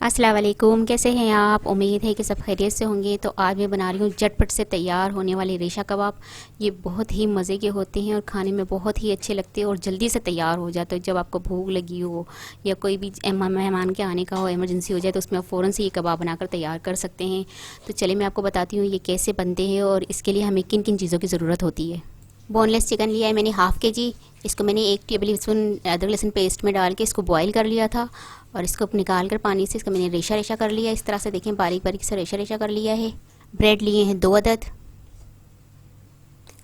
अस्सलाम वालेकुम, कैसे हैं आप। उम्मीद है कि सब खैरियत से होंगे। तो आज मैं बना रही हूँ झटपट से तैयार होने वाले रेशा कबाब। ये बहुत ही मज़े के होते हैं और खाने में बहुत ही अच्छे लगते हैं और जल्दी से तैयार हो जाते हैं। जब आपको भूख लगी हो या कोई भी मेहमान के आने का हो, इमरजेंसी हो जाए, तो उसमें आप फ़ौरन से ये कबाब बनाकर तैयार कर सकते हैं। तो चलिए मैं आपको बताती हूँ ये कैसे बनते हैं और इसके लिए हमें किन किन चीज़ों की ज़रूरत होती है। बोनलेस चिकन लिया है मैंने हाफ़ के जी। इसको मैंने 1 टेबल स्पून अदरक लहसुन पेस्ट में डाल के इसको बॉईल कर लिया था और इसको निकाल कर पानी से इसका मैंने रेशा रेशा कर लिया। इस तरह से देखें, बारीक बारीक से रेशा रेशा कर लिया है। ब्रेड लिए हैं 2 अदद।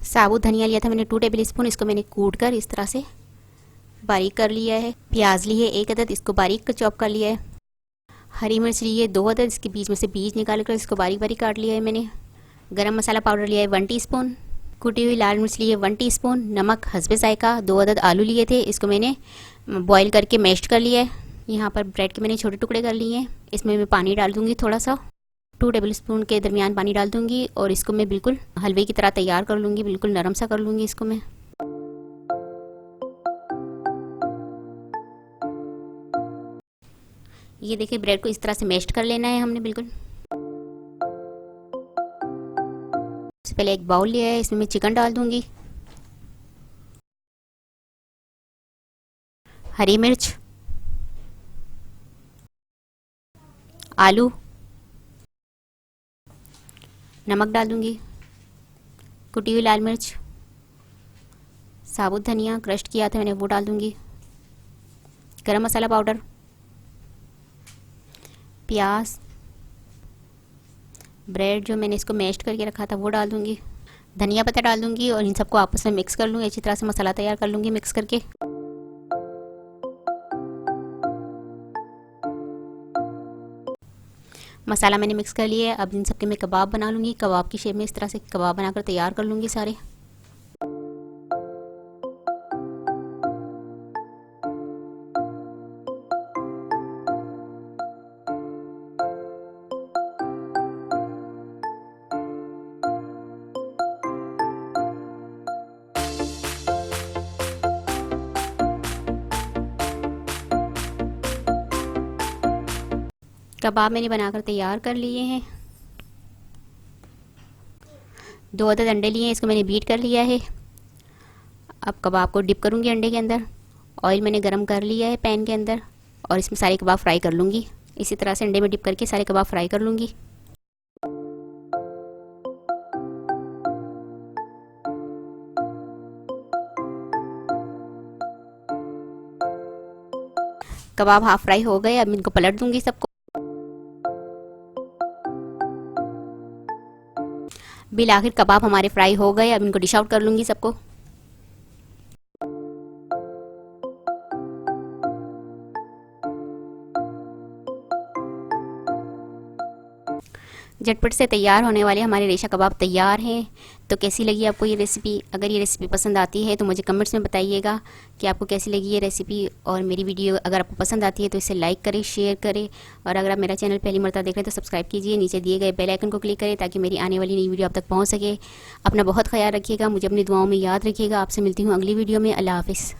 साबुत धनिया लिया था मैंने 2 टेबल स्पून, इसको मैंने कूट कर इस तरह से बारीक कर लिया है। प्याज लिए 1 अदद, इसको बारीक चॉप कर लिया है। हरी मिर्च लिए 2 अदद, इसके बीच में से बीज निकाल कर इसको बारीक बारीक काट लिया है मैंने। गरम मसाला पाउडर लिया है 1 टीस्पून। कुटी हुई लाल मिर्च लिए 1 टीस्पून। नमक हस्बे जायका। 2 अदद आलू लिए थे, इसको मैंने बॉईल करके मैश कर लिया है। यहाँ पर ब्रेड के मैंने छोटे टुकड़े कर लिए हैं। इसमें मैं पानी डाल दूँगी थोड़ा सा, 2 टेबल स्पून के दरमियान पानी डाल दूँगी और इसको मैं बिल्कुल हलवे की तरह तैयार कर लूँगी। बिल्कुल नरम सा कर लूँगी इसको मैं। ये देखिए, ब्रेड को इस तरह से मैश कर लेना है हमने बिल्कुल। सबसे पहले एक बाउल लिया है, इसमें मैं चिकन डाल दूँगी, हरी मिर्च, आलू, नमक डाल दूँगी, कुटी हुई लाल मिर्च, साबुत धनिया क्रश्ड किया था मैंने वो डाल दूँगी, गरम मसाला पाउडर, प्याज, ब्रेड जो मैंने इसको मैश करके रखा था वो डाल दूँगी, धनिया पत्ता डाल दूँगी और इन सबको आपस में मिक्स कर लूँगी। अच्छी तरह से मसाला तैयार कर लूँगी मिक्स करके। मसाला मैंने मिक्स कर लिया है। अब इन सबके मैं कबाब बना लूँगी। कबाब की शेप में इस तरह से कबाब बनाकर तैयार कर लूँगी सारे। कबाब मैंने बनाकर तैयार कर लिए हैं। 2 अदद अंडे लिए हैं, इसको मैंने बीट कर लिया है। अब कबाब को डिप करूँगी अंडे के अंदर। ऑयल मैंने गरम कर लिया है पैन के अंदर और इसमें सारे कबाब फ्राई कर लूँगी। इसी तरह से अंडे में डिप करके सारे कबाब फ्राई कर लूँगी। कबाब हाफ फ्राई हो गए, अब इनको पलट दूँगी सबको। बिल आखिर कबाब हमारे फ्राई हो गए, अब इनको डिश आउट कर लूँगी सबको। झटपट से तैयार होने वाले हमारे रेशा कबाब तैयार हैं। तो कैसी लगी आपको ये रेसिपी? अगर ये रेसिपी पसंद आती है तो मुझे कमेंट्स में बताइएगा कि आपको कैसी लगी ये रेसिपी। और मेरी वीडियो अगर आपको पसंद आती है तो इसे लाइक करें, शेयर करें और अगर आप मेरा चैनल पहली मर्तबा देख रहे हैं तो सब्सक्राइब कीजिए। नीचे दिए गए बेल आइकन को क्लिक करें ताकि मेरी आने वाली नई वीडियो आप तक पहुँच सके। अपना बहुत ख्याल रखिएगा, मुझे अपनी दुआओं में याद रखिएगा। आपसे मिलती हूँ अगली वीडियो में। अल्लाह हाफिज़।